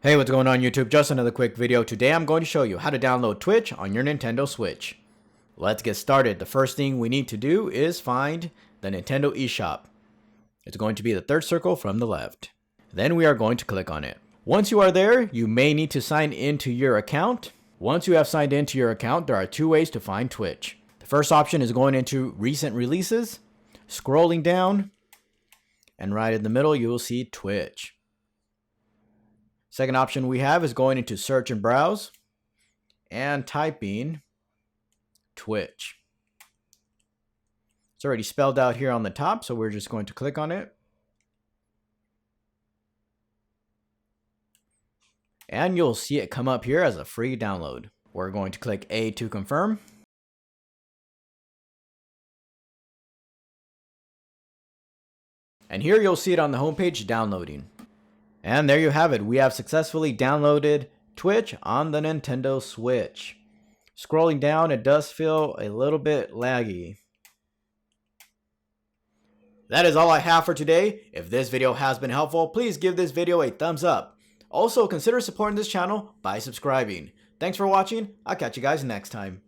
Hey, what's going on YouTube? Just another quick video. Today I'm going to show you how to download Twitch on your Nintendo Switch. Let's get started. The first thing we need to do is find the Nintendo eShop. It's going to be the third circle from the left. Then we are going to click on it. Once you are there, you may need to sign into your account. Once you have signed into your account, there are two ways to find Twitch. The first option is going into recent releases, scrolling down, and right in the middle you will see Twitch. Second option we have is going into search and browse and typing Twitch. It's already spelled out here on the top, so we're just going to click on it. And you'll see it come up here as a free download. We're going to click A to confirm. And here you'll see it on the homepage downloading. And there you have it. We have successfully downloaded Twitch on the Nintendo Switch. Scrolling down, it does feel a little bit laggy. That is all I have for today. If this video has been helpful, please give this video a thumbs up. Also, consider supporting this channel by subscribing. Thanks for watching. I'll catch you guys next time.